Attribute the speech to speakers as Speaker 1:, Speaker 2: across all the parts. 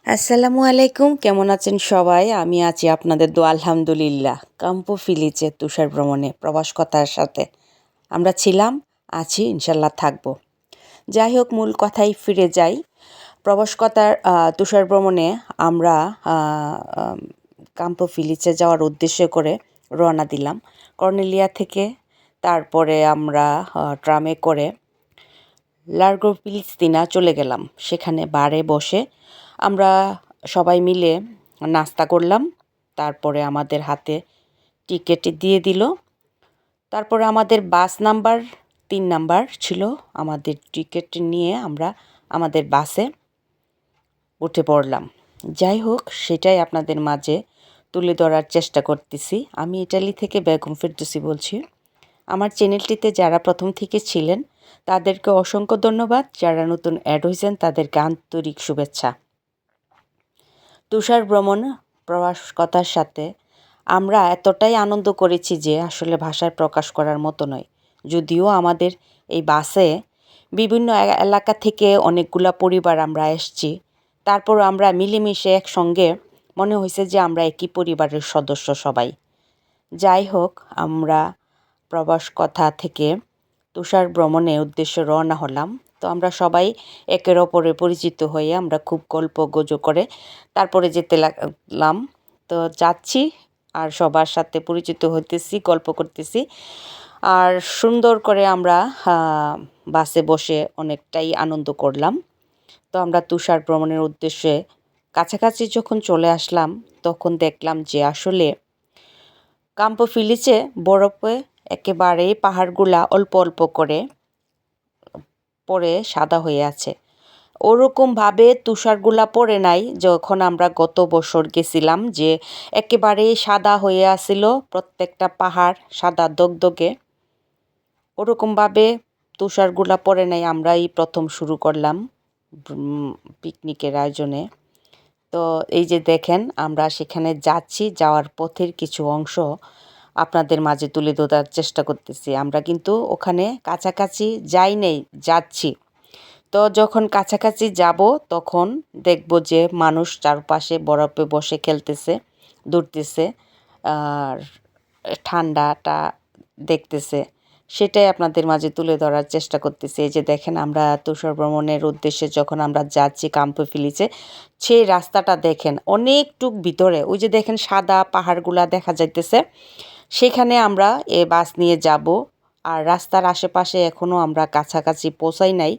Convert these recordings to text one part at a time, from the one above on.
Speaker 1: আসসালামু আলাইকুম, কেমন আছেন সবাই? আমি আছি আপনাদের দোয়া আলহামদুলিল্লাহ। কাম্পু ফিলিজে তুষার ভ্রমণে প্রবাস কথার সাথে আমরা ছিলাম, আছি, ইনশাল্লাহ থাকবো। যাই হোক, মূল কথায় ফিরে যাই। প্রবাস কথার তুষার ভ্রমণে আমরা কাম্পু ফিলিজে যাওয়ার উদ্দেশ্য করে রওনা দিলাম কর্নেলিয়া থেকে। তারপরে আমরা ট্রামে করে লার্গো পিলিস্তিনা চলে গেলাম। সেখানে বারে বসে আমরা সবাই মিলে নাস্তা করলাম। তারপরে আমাদের হাতে টিকিট দিয়ে দিল। তারপরে আমাদের বাস নাম্বার 3 নাম্বার ছিল। আমাদের টিকিট নিয়ে আমরা আমাদের বাসে উঠে পড়লাম। যাই হোক, সেটাই আপনাদের মাঝে তুলে ধরার চেষ্টা করতেছি। আমি ইটালি থেকে বেগম ফেরদৌসী বলছি। আমার চ্যানেলটিতে যারা প্রথম থেকে ছিলেন তাদেরকে অসংখ্য ধন্যবাদ। যারা নতুন অ্যাড হয়েছেন তাদেরকে আন্তরিক শুভেচ্ছা। তুষার ভ্রমণ প্রবাস কথার সাথে আমরা এতটাই আনন্দ করেছি যে আসলে ভাষায় প্রকাশ করার মতো নয়। যদিও আমাদের এই বাসে বিভিন্ন এলাকা থেকে অনেকগুলা পরিবার আমরা এসেছি, তারপর আমরা মিলেমিশে একসঙ্গে মনে হয়েছে যে আমরা একই পরিবারের সদস্য সবাই। যাই হোক, আমরা প্রবাস কথা থেকে তুষার ভ্রমণের উদ্দেশ্যে রওনা হলাম। তো আমরা সবাই একের অপরে পরিচিত হয়ে আমরা খুব গল্প গুজব করে তারপরে যেতে লাগলাম। তো যাচ্ছি আর সবার সাথে পরিচিত হইতেছি, গল্প করতেছি, আর সুন্দর করে আমরা বাসে বসে অনেকটাই আনন্দ করলাম। তো আমরা তুষার ভ্রমণের উদ্দেশ্যে কাছাকাছি যখন চলে আসলাম তখন দেখলাম যে আসলে কাম্পো ফিলিজে বরফে একেবারেই পাহাড়গুলা অল্প অল্প করে পরে সাদা হয়ে আছে। ওরকমভাবে তুষারগুলা পড়ে নাই যখন আমরা গত বছর গেছিলাম, যে একেবারে সাদা হয়ে আসিল প্রত্যেকটা পাহাড় সাদা দগদগে। ওরকমভাবে তুষারগুলা পড়ে নাই। আমরা এই প্রথম শুরু করলাম পিকনিকের আয়োজনে। তো এই যে দেখেন, আমরা সেখানে যাচ্ছি, যাওয়ার পথের কিছু অংশ আপনাদের মাঝে তুলে ধরার চেষ্টা করতেছি। আমরা কিন্তু ওখানে কাছাকাছি যাই নেই, যাচ্ছি। তো যখন কাছাকাছি যাব তখন দেখব যে মানুষ চারপাশে বরফে বসে খেলতেছে, দৌড়তেছে, আর ঠান্ডাটা দেখতেছে। সেটাই আপনাদের মাঝে তুলে ধরার চেষ্টা করতেছি। এই যে দেখেন, আমরা তুষার ভ্রমণের উদ্দেশ্যে যখন আমরা যাচ্ছি কাম্পো ফিলিজে, সেই রাস্তাটা দেখেন অনেকটুক ভিতরে। ওই যে দেখেন সাদা পাহাড়গুলা দেখা যাইতেছে, সেখানে আমরা বাস নিয়ে যাব। আর রাস্তার আশেপাশে এখনও আমরা কাছাকাছি পৌঁছাই নাই,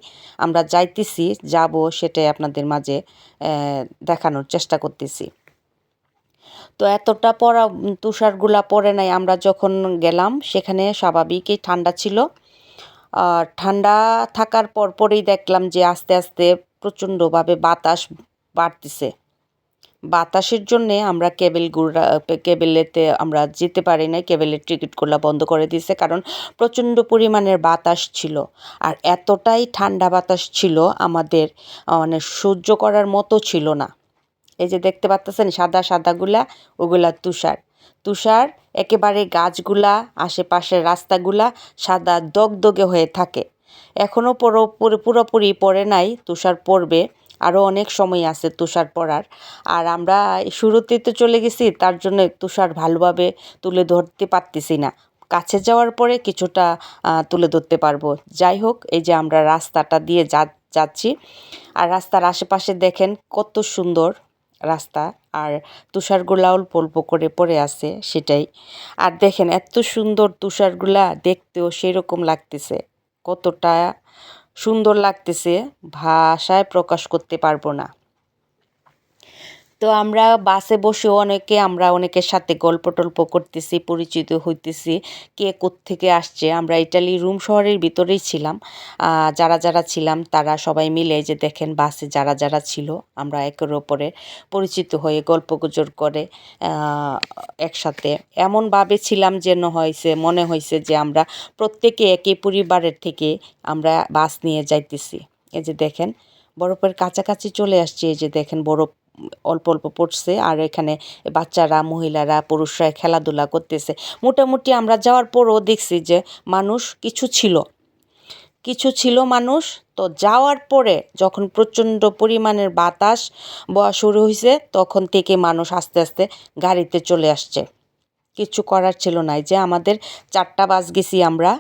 Speaker 1: আমরা যাইতেছি, যাব, সেটাই আপনাদের মাঝে দেখানোর চেষ্টা করতেছি। তো এতটা তুষারগুলা পড়ে নাই। আমরা যখন গেলাম সেখানে স্বাভাবিকই ঠান্ডা ছিল। ঠান্ডা থাকার পরপরই দেখলাম যে আস্তে আস্তে প্রচণ্ডভাবে বাতাস বাড়তেছে। বাতাসের জন্যে আমরা কেবেলেতে আমরা যেতে পারি নাই। কেবেলের টিকিটগুলো বন্ধ করে দিয়েছে, কারণ প্রচণ্ড পরিমাণের বাতাস ছিল। আর এতটাই ঠান্ডা বাতাস ছিল, আমাদের মানে সহ্য করার মতো ছিল না। এই যে দেখতে পাচ্ছেন সাদা সাদাগুলা, ওগুলা তুষার। তুষার একেবারে গাছগুলা, আশেপাশের রাস্তাগুলা সাদা দগদগে হয়ে থাকে। এখনও পুরোপুরি পড়ে নাই, তুষার পড়বে, আরও অনেক সময় আছে তুষার পড়ার। আর আমরা শুরুতেই তো চলে গেছি, তার জন্য তুষার ভালোভাবে তুলে ধরতে পারতেছি না। কাছে যাওয়ার পরে কিছুটা তুলে ধরতে পারবো। যাই হোক, এই যে আমরা রাস্তাটা দিয়ে যাচ্ছি, আর রাস্তার আশেপাশে দেখেন কত সুন্দর রাস্তা, আর তুষারগুলা অল্প অল্প করে পড়ে আছে, সেটাই। আর দেখেন এত সুন্দর তুষারগুলা, দেখতেও সেরকম লাগতেছে। কতটা সুন্দর লাগতেছে ভাষায় প্রকাশ করতে পারবো না। তো আমরা বাসে বসেও আমরা অনেকের সাথে গল্প টল্প করতেছি, পরিচিত হইতেছি, কে কোত্থেকে আসছে। আমরা ইটালি রোম শহরের ভিতরেই ছিলাম। যারা যারা ছিলাম তারা সবাই মিলে, যে দেখেন বাসে যারা যারা ছিল, আমরা একের ওপরে পরিচিত হয়ে গল্প গুজব করে একসাথে এমনভাবে ছিলাম যেন মনে হয়েছে যে আমরা প্রত্যেকে একই পরিবারের থেকে আমরা বাস নিয়ে যাইতেছি। এই যে দেখেন বরফের কাছাকাছি চলে আসছে। এই যে দেখেন বরফ অল্প অল্প পড়ছে, আর এখানে বাচ্চারা, মহিলারা, পুরুষরা খেলাধুলা করতেছে। মোটামুটি আমরা যাওয়ার পরও দেখছি যে মানুষ কিছু ছিল, কিছু ছিল মানুষ। তো যাওয়ার পরে যখন প্রচণ্ড পরিমাণের বাতাস বওয়া শুরু হয়েছে তখন থেকে মানুষ আস্তে আস্তে গাড়িতে চলে আসছে। কিচ্ছু করার ছিল না। যে আমাদের 4টা বাস গেছি আমরা।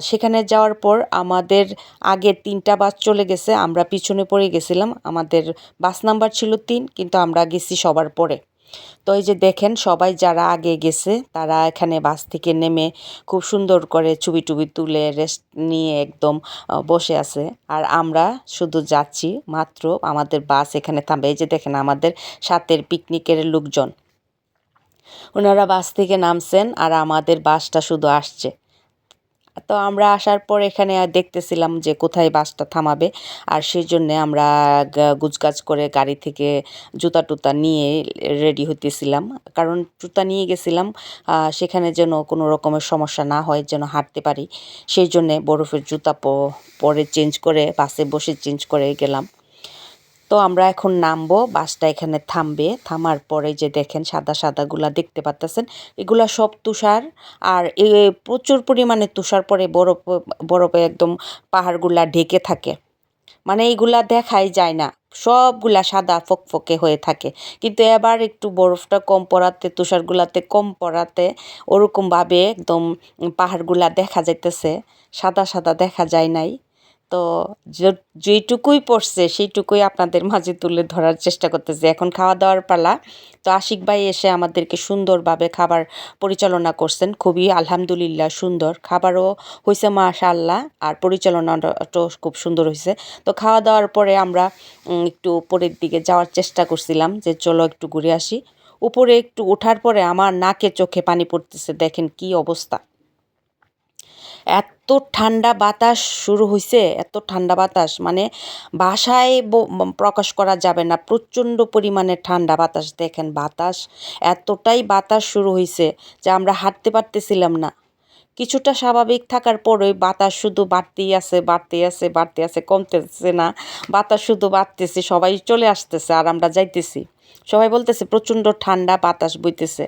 Speaker 1: সেখানে যাওয়ার পর আমাদের আগে 3টা বাস চলে গেছে, আমরা পিছনে পড়ে গেছিলাম। আমাদের বাস নাম্বার ছিল 3, কিন্তু আমরা গেছি সবার পরে। তো এই যে দেখেন সবাই যারা আগে গেছে তারা এখানে বাস থেকে নেমে খুব সুন্দর করে ছবি টুবি তুলে রেস্ট নিয়ে একদম বসে আছে। আর আমরা শুধু যাচ্ছি মাত্র, আমাদের বাস এখানে থামবে। এই যে দেখেন আমাদের সাথের পিকনিকের লোকজন, ওনারা বাস থেকে নামছেন আর আমাদের বাসটা শুধু আসছে। তো আমরা আসার পর এখানে দেখতেছিলাম যে কোথায় বাসটা থামাবে, আর সেই জন্যে আমরা গুছগাছ করে গাড়ি থেকে জুতা টুতা নিয়ে রেডি হইতেছিলাম। কারণ জুতা নিয়ে গেছিলাম সেখানে যেন কোনো রকমের সমস্যা না হয়, যেন হাঁটতে পারি। সেই জন্যে বরফের জুতা পরে চেঞ্জ করে বাসে বসে চেঞ্জ করে গেলাম। তো আমরা এখন নামবো, বাসটা এখানে থামবে। থামার পরে যে দেখেন সাদা সাদাগুলা দেখতে পাচ্ছেন, এগুলা সব তুষার। আর প্রচুর পরিমাণে তুষার পরে বরফে একদম পাহাড়গুলা ঢেকে থাকে। মানে এইগুলা দেখাই যায় না, সবগুলা সাদা ফকফকে হয়ে থাকে। কিন্তু এবার একটু বরফটা কম পড়াতে, তুষারগুলাতে কম পড়াতে ওরকমভাবে একদম পাহাড়গুলা দেখা যাইতেছে, সাদা সাদা দেখা যায় নাই। তো যেইটুকুই পড়ছে সেইটুকুই আপনাদের মাঝে তুলে ধরার চেষ্টা করতেছি। এখন খাওয়া দাওয়ার পালা। তো আশিক ভাই এসে আমাদেরকে সুন্দরভাবে খাবার পরিচালনা করছেন, খুবই আলহামদুলিল্লাহ সুন্দর খাবারও হয়েছে মাশাআল্লাহ, আর পরিচালনাটাও খুব সুন্দর হয়েছে। তো খাওয়া দাওয়ার পরে আমরা একটু উপরের দিকে যাওয়ার চেষ্টা করছিলাম যে চলো একটু ঘুরে আসি। উপরে একটু ওঠার পরে আমার নাকে চোখে পানি পড়তেছে, দেখেন কি অবস্থা। এত ঠান্ডা বাতাস শুরু হইছে, এত ঠান্ডা বাতাস মানে ভাষায় প্রকাশ করা যাবে না। প্রচণ্ড পরিমাণে ঠান্ডা বাতাস, দেখেন বাতাস, এতটাই বাতাস শুরু হইছে যে আমরা হাঁটতে পারতেছিলাম না। কিছুটা স্বাভাবিক থাকার পরেই বাতাস শুধু বাড়তেই আছে, বাড়তেই আছে, বাড়তে আছে, কমতেছে না। বাতাস শুধু বাড়তেছে, সবাই চলে আসতেছে আর আমরা যাইতেছি। সবাই বলতেছে প্রচণ্ড ঠান্ডা বাতাস বইতেছে।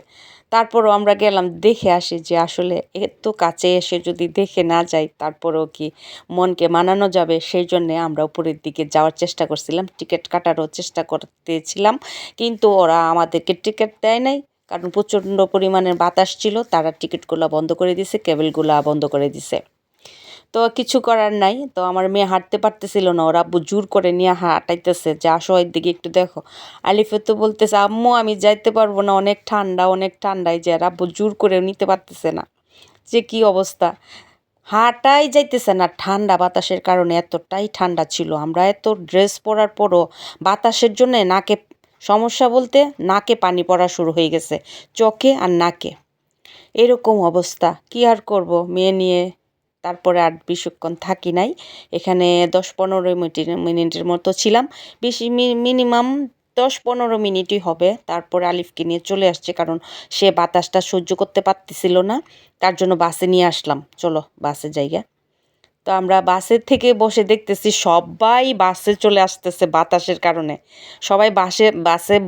Speaker 1: তারপরও আমরা গেলাম দেখে আসি যে আসলে এত কাছে এসে যদি দেখে না যাই তারপরেও কি মনকে মানানো যাবে। সেই জন্যে আমরা উপরের দিকে যাওয়ার চেষ্টা করছিলাম, টিকিট কাটারও চেষ্টা করতেছিলাম, কিন্তু ওরা আমাদেরকে টিকিট দেয় নাই। কারণ প্রচণ্ড পরিমাণের বাতাস ছিল, তারা টিকিটগুলো বন্ধ করে দিছে, কেবলগুলা বন্ধ করে দিছে। তো কিছু করার নাই। তো আমার মেয়ে হাঁটতে পারতেছিল না, ওর আব্বু জোর করে নিয়ে হাঁটাইতেছে যে আসো এর দিকে একটু দেখো। আলিফে তো বলতেছে আম্মু আমি যাইতে পারবো না, অনেক ঠান্ডা, অনেক ঠান্ডায়, যে আর আব্বু জোর করে নিতে পারতেছে না। যে কি অবস্থা, হাঁটাই যাইতেছে না ঠান্ডা বাতাসের কারণে, এতটাই ঠান্ডা ছিল। আমরা এত ড্রেস পরার পরও বাতাসের জন্য নাকে সমস্যা বলতে নাকে পানি পড়া শুরু হয়ে গেছে, চোখে আর নাকে। এরকম অবস্থা, কি আর করব মেয়ে নিয়ে। তারপরে আর বেশিক্ষণ থাকি নাই এখানে, 10-15 মিনিটের মতো ছিলাম। বেশি মিনিমাম 10-15 মিনিটই হবে। তারপরে আলিফকে নিয়ে চলে আসছে, কারণ সে বাতাসটা সহ্য করতে পারতেছিল না। তার জন্য বাসে নিয়ে আসলাম, চলো বাসে যাইগা। তো আমরা বাসের থেকে বসে দেখতেছি সবাই বাসে চলে আসতেছে বাতাসের কারণে। সবাই বাসে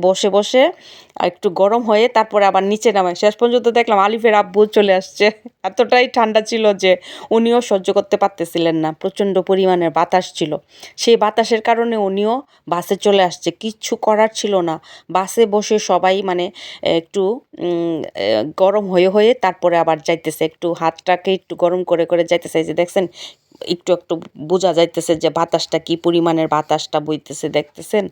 Speaker 1: বসে বসে একটু গরম হয়ে তারপরে আবার নিচে নামায়। শেষ পর্যন্ত দেখলাম আলিফের আব্বু চলে আসছে। এতটাই ঠান্ডা ছিল যে উনিও সহ্য করতে পারতেছিলেন না, প্রচণ্ড পরিমাণের বাতাস ছিল। সেই বাতাসের কারণে উনিও বাসে চলে আসছে, কিচ্ছু করার ছিল না। বাসে বসে সবাই মানে একটু গরম হয়ে হয়ে তারপরে আবার যাইতেছে, একটু হাতটাকে একটু গরম করে করে যাইতেছে। এই যে দেখছেন একটু একটু বোঝা যাইতেছে যে বাতাসটা কি পরিমাণের বাতাসটা বইতেছে, দেখতেছেন,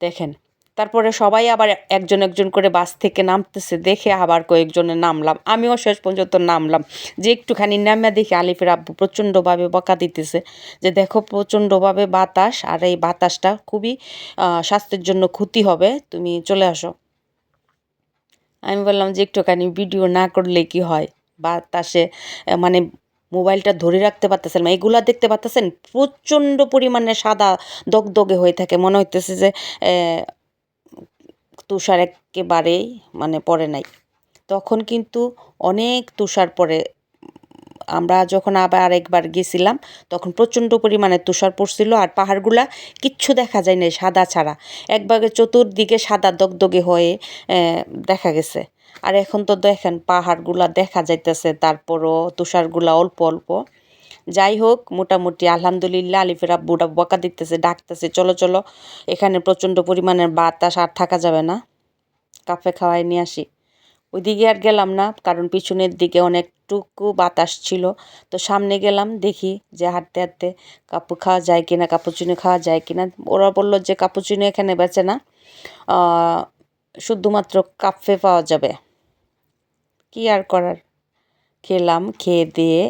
Speaker 1: দেখেন। তারপরে সবাই আবার একজন একজন করে বাস থেকে নামতেছে, দেখে আবার কয়েকজনে নামলাম, আমিও শেষ পর্যন্ত নামলাম। যে একটুখানি নামে দেখি আলিফের আব্বু প্রচণ্ডভাবে বকা দিতেছে যে দেখো প্রচণ্ডভাবে বাতাস, আর এই বাতাসটা খুবই স্বাস্থ্যের জন্য ক্ষতি হবে, তুমি চলে আসো। আমি বললাম যে একটুখানি ভিডিও না করলে কি হয়, বাতাসে মানে মোবাইলটা ধরে রাখতে পারতেছেন না। এগুলা দেখতে পারতেছেন প্রচণ্ড পরিমাণে সাদা দগদগে হয়ে থাকে, মনে হইতেছে যে তুষার একেবারেই মানে পড়ে নাই। তখন কিন্তু অনেক তুষার পড়ে। আমরা যখন আবার আরেকবার গেছিলাম তখন প্রচণ্ড পরিমাণে তুষার পড়ছিল, আর পাহাড়গুলা কিচ্ছু দেখা যায় না সাদা ছাড়া, একবারে চতুর্দিকে সাদা দগদগে হয়ে দেখা গেছে। আর এখন তো দেখেন পাহাড়গুলা দেখা যাইতেছে, তারপরও তুষারগুলা অল্প অল্প। যাই হোক মোটামুটি আলহামদুলিল্লাহ আলিফের আব্বুটা বকা দিতেছে, ডাকতেছে, চলো চলো, এখানে প্রচণ্ড পরিমাণের বাতাস, আর থাকা যাবে না, কাফে খাওয়াই নিয়ে আসি। ওইদিকে আর গেলাম না, কারণ পিছনের দিকে অনেকটুকু বাতাস ছিল। তো সামনে গেলাম, দেখি যে হাঁটতে হাঁটতে কাপু খাওয়া যায় কিনা, কাপুচিনো খাওয়া যায় কিনা। ওরা বললো যে কাপুচিনো এখানে বেচে না, শুধুমাত্র কাফে পাওয়া যাবে। কি আর করার, খেলাম, খেয়ে দিয়ে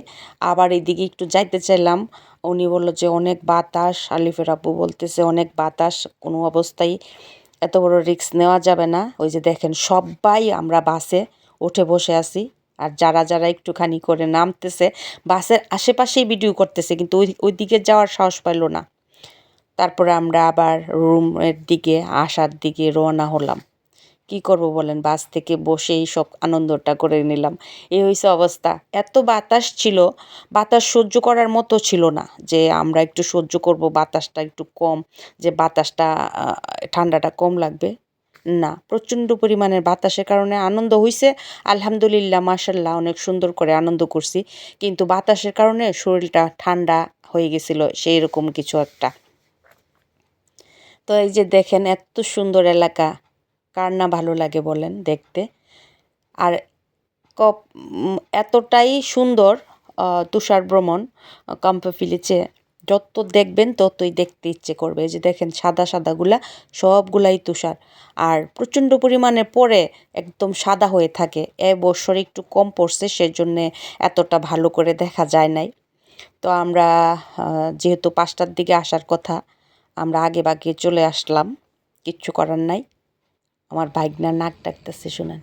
Speaker 1: আবার এদিকে একটু যাইতে চাইলাম। উনি বললো যে অনেক বাতাস, আলিফের আব্বু বলতেছে অনেক বাতাস, কোনো অবস্থায় এত বড় রিস্ক নেওয়া যাবে না। ওই যে দেখেন সবাই আমরা বাসে উঠে বসে আছি, আর যারা যারা একটুখানি করে নামতেছে বাসের আশেপাশেই ভিডিও করতেছে, কিন্তু ওই দিকে যাওয়ার সাহস পাইল না। তারপরে আমরা আবার রুমের দিকে আসার দিকে রওনা হলাম। কি করব বলেন, বাস থেকে বসেই সব আনন্দটা করে নিলাম। এই হয়েছে অবস্থা। এত বাতাস ছিল, বাতাস সহ্য করার মতো ছিল না যে আমরা একটু সহ্য করব, বাতাসটা একটু কম, যে বাতাসটা ঠান্ডাটা কম লাগবে, না, প্রচণ্ড পরিমাণের বাতাসের কারণে আনন্দ হইছে আলহামদুলিল্লাহ, মাশাল্লাহ, অনেক সুন্দর করে আনন্দ করছি। কিন্তু বাতাসের কারণে শরীরটা ঠান্ডা হয়ে গেছিল, সেই রকম কিছু একটা। তো এই যে দেখেন এত সুন্দর এলাকা, কার না ভালো লাগে বলেন দেখতে। আর এতটাই সুন্দর তুষার ভ্রমণ কাম্পা ভিলেজে, যত দেখবেন ততই দেখতে ইচ্ছে করবে। এই যে দেখেন সাদা সাদাগুলা সবগুলাই তুষার, আর প্রচণ্ড পরিমাণে পরে একদম সাদা হয়ে থাকে। এবছর একটু কম পড়ছে, সেজন্যে এতটা ভালো করে দেখা যায় নাই। তো আমরা যেহেতু 5টার দিকে আসার কথা, আমরা আগে বাগিয়ে চলে আসলাম, কিচ্ছু করার নাই। আমার ভাইগনা নাক ডাকতেছে, শুনেন।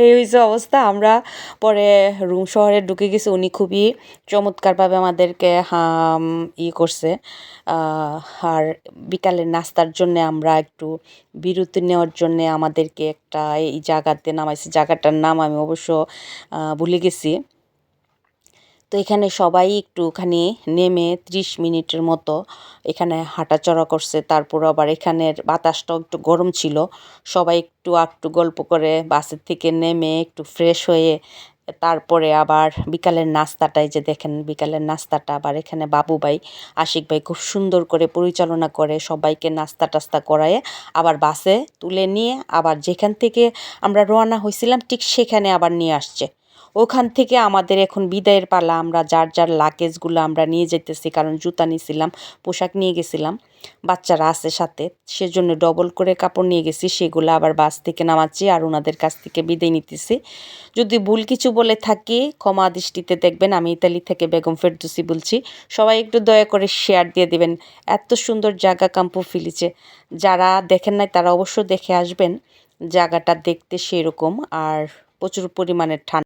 Speaker 1: এই হয়েছে অবস্থা। আমরা পরে রুম শহরে ঢুকে গেছি, উনি খুবই চমৎকারভাবে আমাদেরকে করছে। আর বিকালের নাস্তার জন্যে আমরা একটু বিরতি নেওয়ার জন্যে আমাদেরকে একটা এই জায়গাতে নামাইছে, জায়গাটার নাম আমি অবশ্য ভুলে গেছি। তো এখানে সবাই একটুখানি নেমে 30 মিনিটের মতো এখানে হাঁটাচলা করছে। তারপর আবার এখানের বাতাসটাও একটু গরম ছিল, সবাই একটু একটু গল্প করে বাসের থেকে নেমে একটু ফ্রেশ হয়ে তারপরে আবার বিকালের নাস্তাটাই যে দেখেন, বিকালের নাস্তাটা আবার এখানে বাবু ভাই, আশিক ভাই খুব সুন্দর করে পরিচালনা করে সবাইকে নাস্তা টাস্তা করায়ে আবার বাসে তুলে নিয়ে আবার যেখান থেকে আমরা রওনা হয়েছিলাম ঠিক সেখানে আবার নিয়ে আসছে। ওখান থেকে আমাদের এখন বিদায়ের পালা, আমরা যার যার লাগেজগুলো আমরা নিয়ে যেতেছি, কারণ জুতা নিয়েছিলাম, পোশাক নিয়ে গেছিলাম, বাচ্চারা আছে সাথে, সেজন্য ডবল করে কাপড় নিয়ে গেছি, সেগুলো আবার বাস থেকে নামাচ্ছি আর ওনাদের কাছ থেকে বিদায় নিতেছি। যদি ভুল কিছু বলে থাকি ক্ষমা দৃষ্টিতে দেখবেন, আমি ইতালি থেকে বেগম ফেরদৌসী বলছি। সবাই একটু দয়া করে শেয়ার দিয়ে দিবেন। এত সুন্দর জায়গা কাম্পো ভিলেজে, যারা দেখেন নাই তারা অবশ্য দেখে আসবেন, জায়গাটা দেখতে সেরকম, আর প্রচুর পরিমাণে ঠান্ডা।